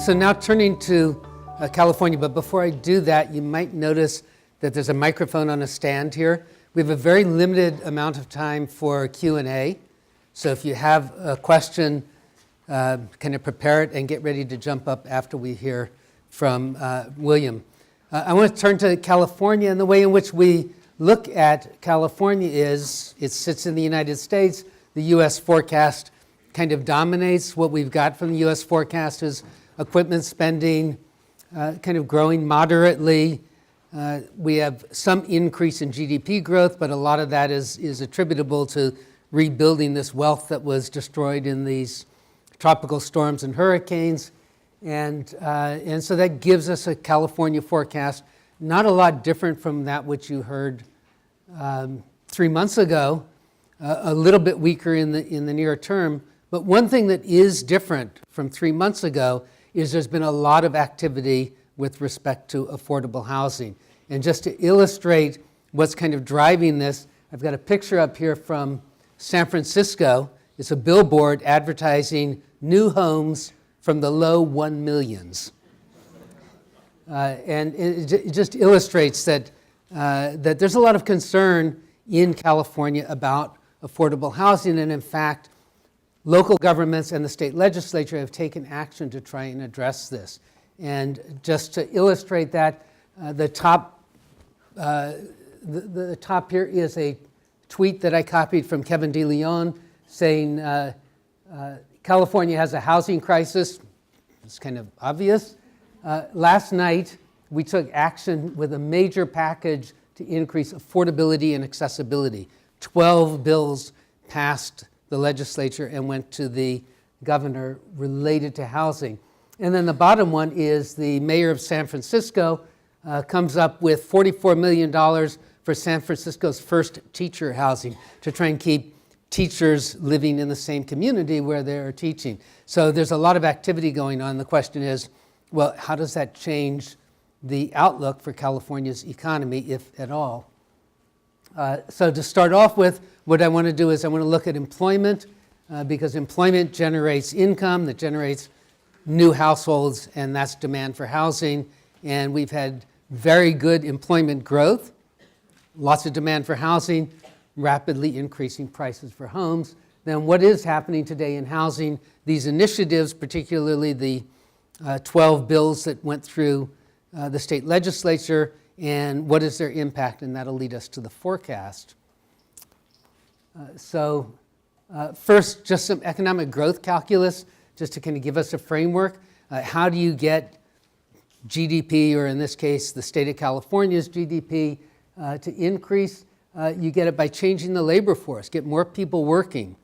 So now turning to California, but before I do that, you might notice that there's a microphone on a stand here. We have a very limited amount of time for Q&A. So if you have a question, kind of prepare it and get ready to jump up after we hear from William. I want to turn to California, and the way in which we look at California is it sits in the United States. The U.S. forecast kind of dominates. What we've got from the U.S. forecast is equipment spending kind of growing moderately. We have some increase in GDP growth, but a lot of that is attributable to rebuilding this wealth that was destroyed in these tropical storms and hurricanes. And so that gives us a California forecast, not a lot different from that which you heard 3 months ago, a little bit weaker in the near term. But one thing that is different from 3 months ago is there's been a lot of activity with respect to affordable housing. And just to illustrate what's kind of driving this, I've got a picture up here from San Francisco. It's a billboard advertising new homes from the low 1 millions. And it just illustrates that there's a lot of concern in California about affordable housing, and in fact, local governments and the state legislature have taken action to try and address this. And just to illustrate that, the top here is a tweet that I copied from Kevin DeLeon saying California has a housing crisis. It's kind of obvious. Last night, we took action with a major package to increase affordability and accessibility. 12 bills passed the legislature and went to the governor related to housing. And then the bottom one is the mayor of San Francisco comes up with $44 million for San Francisco's first teacher housing to try and keep teachers living in the same community where they're teaching. So there's a lot of activity going on. The question is, well, how does that change the outlook for California's economy, if at all? So to start off with, what I want to do is I want to look at employment, because employment generates income that generates new households, and that's demand for housing. And we've had very good employment growth, lots of demand for housing, rapidly increasing prices for homes. Then what is happening today in housing? These initiatives, particularly the 12 bills that went through the state legislature, and what is their impact? And that'll lead us to the forecast. So first, just some economic growth calculus, just to kind of give us a framework. How do you get GDP, or in this case, the state of California's GDP, to increase? You get it by changing the labor force, get more people working.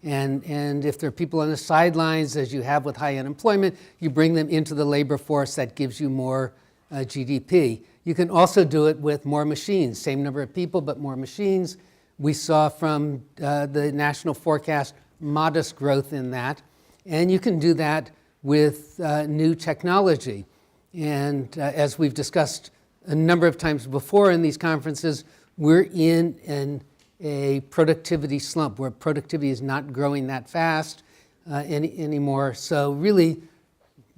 And if there are people on the sidelines, as you have with high unemployment, you bring them into the labor force. That gives you more GDP. You can also do it with more machines, same number of people, but more machines. We saw from the national forecast modest growth in that. And you can do that with new technology. And as we've discussed a number of times before in these conferences, we're in a productivity slump where productivity is not growing that fast anymore. So really,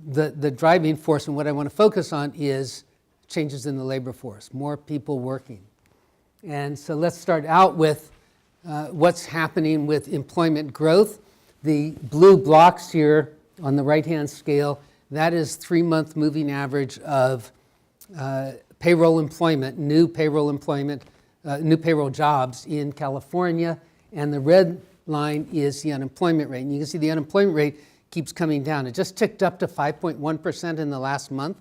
the driving force and what I want to focus on is changes in the labor force, more people working. And so let's start out with what's happening with employment growth. The blue blocks here on the right-hand scale, that is 3-month moving average of payroll employment, new payroll jobs in California. And the red line is the unemployment rate. And you can see the unemployment rate keeps coming down. It just ticked up to 5.1% in the last month.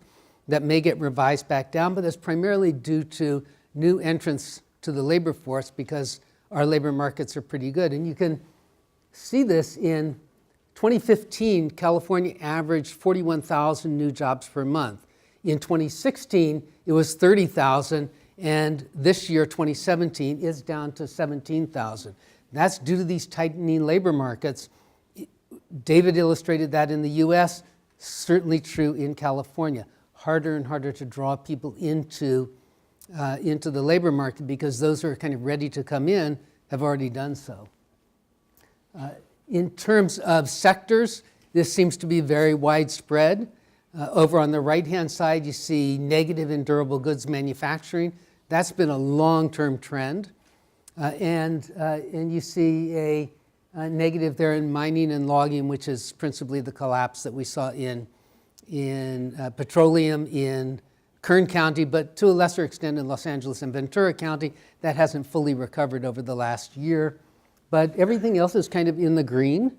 That may get revised back down, but that's primarily due to new entrants to the labor force because our labor markets are pretty good. And you can see this in 2015, California averaged 41,000 new jobs per month. In 2016, it was 30,000, and this year, 2017, is down to 17,000. That's due to these tightening labor markets. David illustrated that in the US, certainly true in California. Harder and harder to draw people into the labor market because those who are kind of ready to come in have already done so. In terms of sectors, this seems to be very widespread. Over on the right-hand side, you see negative in durable goods manufacturing. That's been a long-term trend. And you see a negative there in mining and logging, which is principally the collapse that we saw in petroleum in Kern County, but to a lesser extent in Los Angeles and Ventura County. That hasn't fully recovered over the last year. But everything else is kind of in the green.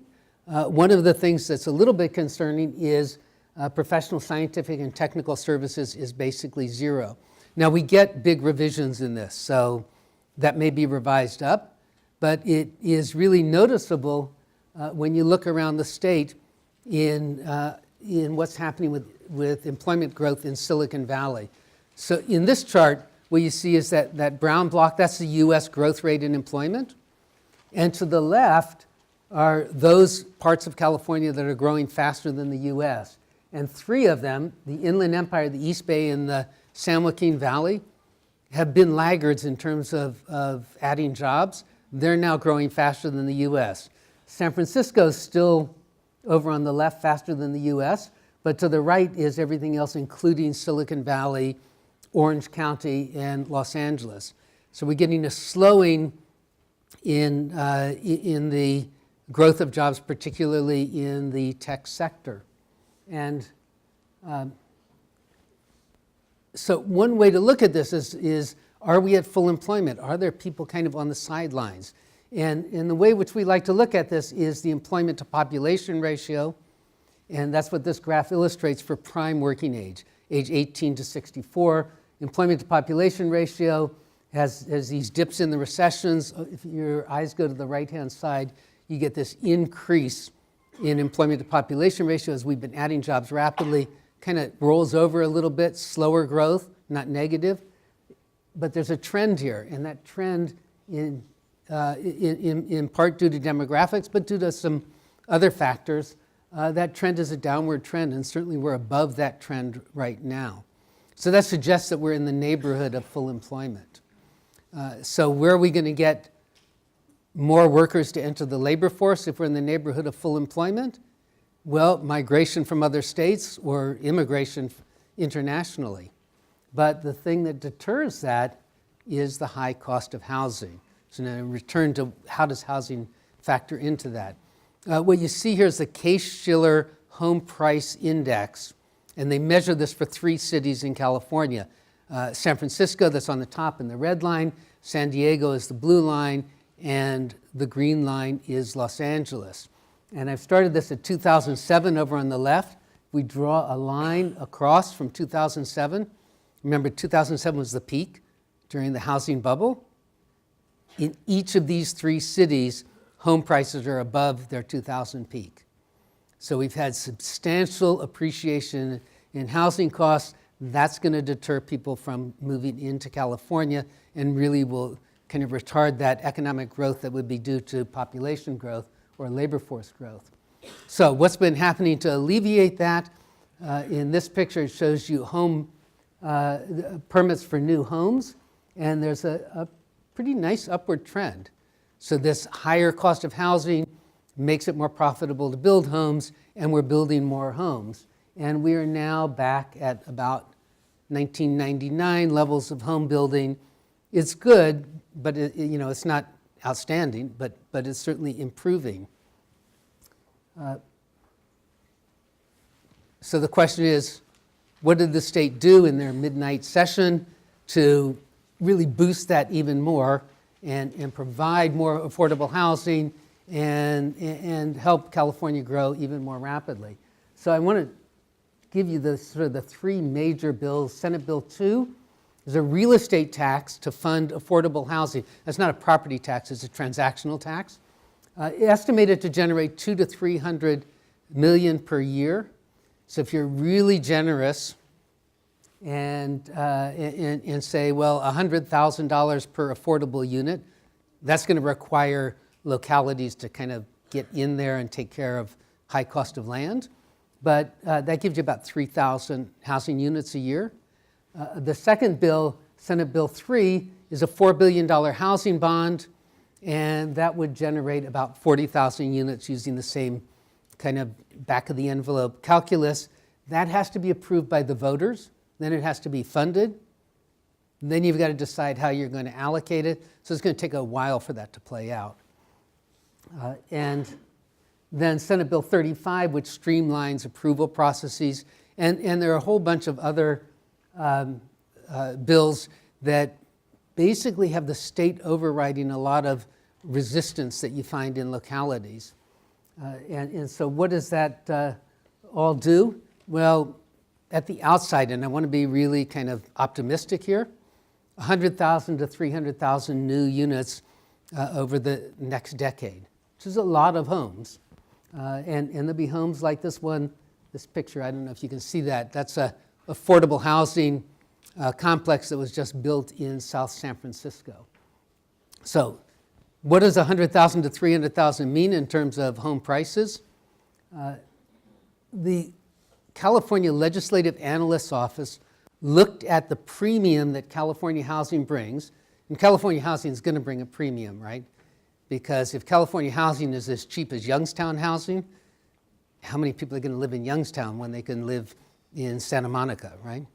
One of the things that's a little bit concerning is professional, scientific, and technical services is basically zero. Now, we get big revisions in this, so that may be revised up, but it is really noticeable when you look around the state in what's happening with employment growth in Silicon Valley. So in this chart, what you see is that brown block, that's the US growth rate in employment. And to the left are those parts of California that are growing faster than the US. And three of them, the Inland Empire, the East Bay, and the San Joaquin Valley, have been laggards in terms of adding jobs. They're now growing faster than the US. San Francisco is still over on the left faster than the US, but to the right is everything else, including Silicon Valley, Orange County, and Los Angeles. So we're getting a slowing in the growth of jobs, particularly in the tech sector. And so one way to look at this is are we at full employment? Are there people kind of on the sidelines? And the way which we like to look at this is the employment to population ratio, and that's what this graph illustrates for prime working age 18 to 64. Employment to population ratio has these dips in the recessions. If your eyes go to the right-hand side, you get this increase in employment to population ratio as we've been adding jobs rapidly, kind of rolls over a little bit, slower growth, not negative. But there's a trend here, and that trend in part due to demographics, but due to some other factors, that trend is a downward trend, and certainly we're above that trend right now. So that suggests that we're in the neighborhood of full employment. So where are we going to get more workers to enter the labor force if we're in the neighborhood of full employment? Well, migration from other states or immigration internationally. But the thing that deters that is the high cost of housing. So now return to how does housing factor into that? What you see here is the Case-Shiller Home Price Index, and they measure this for 3 cities in California. San Francisco, that's on the top in the red line, San Diego is the blue line, and the green line is Los Angeles. And I've started this at 2007 over on the left. We draw a line across from 2007. Remember, 2007 was the peak during the housing bubble. In each of these 3 cities, home prices are above their 2000 peak. So we've had substantial appreciation in housing costs. That's going to deter people from moving into California and really will kind of retard that economic growth that would be due to population growth or labor force growth. So what's been happening to alleviate that? In this picture, it shows you home permits for new homes, and there's a pretty nice upward trend. So this higher cost of housing makes it more profitable to build homes, and we're building more homes. And we are now back at about 1999 levels of home building. It's good, but it's not outstanding, but it's certainly improving. So the question is, what did the state do in their midnight session to really boost that even more and provide more affordable housing and help California grow even more rapidly? So I want to give you the 3 major bills. Senate Bill 2 is a real estate tax to fund affordable housing. That's not a property tax, it's a transactional tax. Estimated to generate $200 to $300 million per year. So if you're really generous and say, well, $100,000 per affordable unit, that's going to require localities to kind of get in there and take care of high cost of land. But that gives you about 3,000 housing units a year. The second bill, Senate Bill 3, is a $4 billion housing bond, and that would generate about 40,000 units using the same kind of back-of-the-envelope calculus. That has to be approved by the voters. Then it has to be funded. And then you've got to decide how you're going to allocate it. So it's going to take a while for that to play out. And then Senate Bill 35, which streamlines approval processes. And there are a whole bunch of other bills that basically have the state overriding a lot of resistance that you find in localities. And so what does that all do? Well, at the outside, and I want to be really kind of optimistic here, 100,000 to 300,000 new units over the next decade, which is a lot of homes. And there'll be homes like this one, this picture, I don't know if you can see that. That's a affordable housing complex that was just built in South San Francisco. So what does 100,000 to 300,000 mean in terms of home prices? The California Legislative Analyst's Office looked at the premium that California housing brings, and California housing is going to bring a premium, right? Because if California housing is as cheap as Youngstown housing, how many people are going to live in Youngstown when they can live in Santa Monica, right?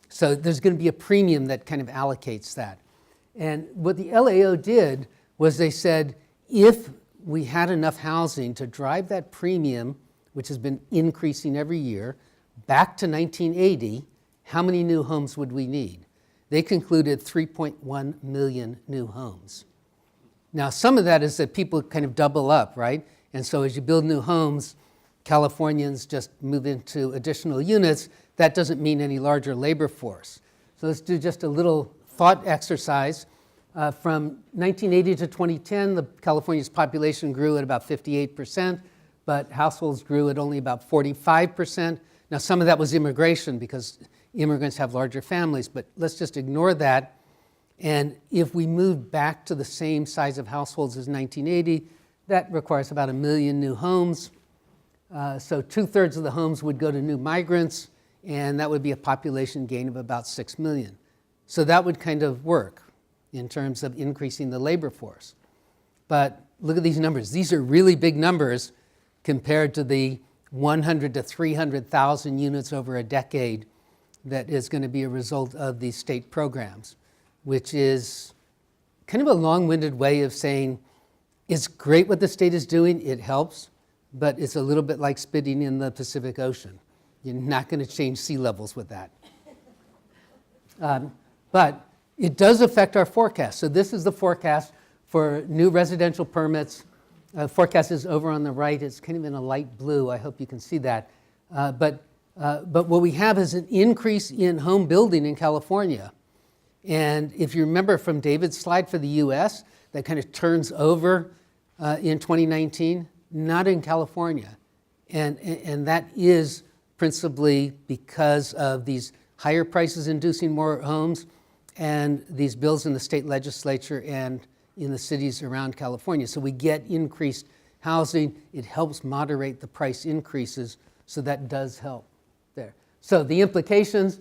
So there's going to be a premium that kind of allocates that. And what the LAO did was they said, if we had enough housing to drive that premium, which has been increasing every year, back to 1980, how many new homes would we need? They concluded 3.1 million new homes. Now, some of that is that people kind of double up, right? And so as you build new homes, Californians just move into additional units. That doesn't mean any larger labor force. So let's do just a little thought exercise. From 1980 to 2010, California's population grew at about 58%, but households grew at only about 45%. Now, some of that was immigration because immigrants have larger families, but let's just ignore that. And if we move back to the same size of households as 1980, that requires about 1 million new homes. So 2/3 of the homes would go to new migrants, and that would be a population gain of about 6 million. So that would kind of work in terms of increasing the labor force. But look at these numbers. These are really big numbers compared to the 100 to 300,000 units over a decade that is going to be a result of these state programs, which is kind of a long-winded way of saying it's great what the state is doing, it helps, but it's a little bit like spitting in the Pacific Ocean. You're not going to change sea levels with that. But it does affect our forecast. So this is the forecast for new residential permits. Forecast is over on the right. It's kind of in a light blue. I hope you can see that. But what we have is an increase in home building in California. And if you remember from David's slide for the US, that kind of turns over in 2019, not in California. And that is principally because of these higher prices inducing more homes and these bills in the state legislature and in the cities around California. So we get increased housing. It helps moderate the price increases, so that does help there. So the implications,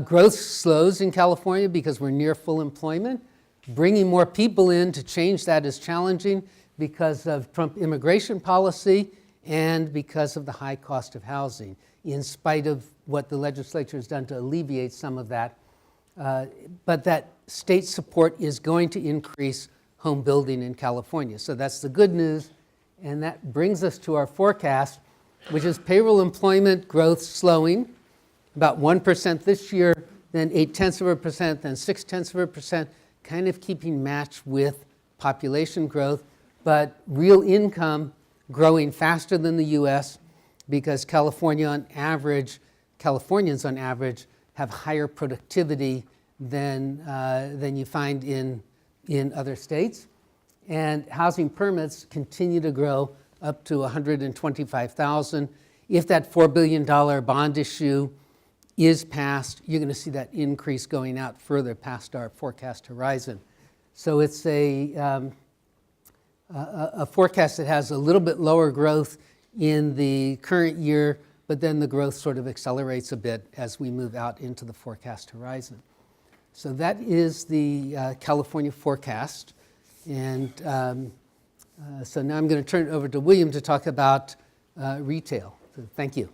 growth slows in California because we're near full employment. Bringing more people in to change that is challenging because of Trump immigration policy and because of the high cost of housing, in spite of what the legislature has done to alleviate some of that. But that state support is going to increase home building in California. So that's the good news. And that brings us to our forecast, which is payroll employment growth slowing, about 1% this year, then 0.8%, then 0.6%, kind of keeping match with population growth, but real income growing faster than the US because Californians on average have higher productivity than you find in other states. And housing permits continue to grow up to 125,000. If that $4 billion bond issue is passed, you're going to see that increase going out further past our forecast horizon. So it's a forecast that has a little bit lower growth in the current year, but then the growth sort of accelerates a bit as we move out into the forecast horizon. So that is the California forecast. And so now I'm going to turn it over to William to talk about retail. So thank you.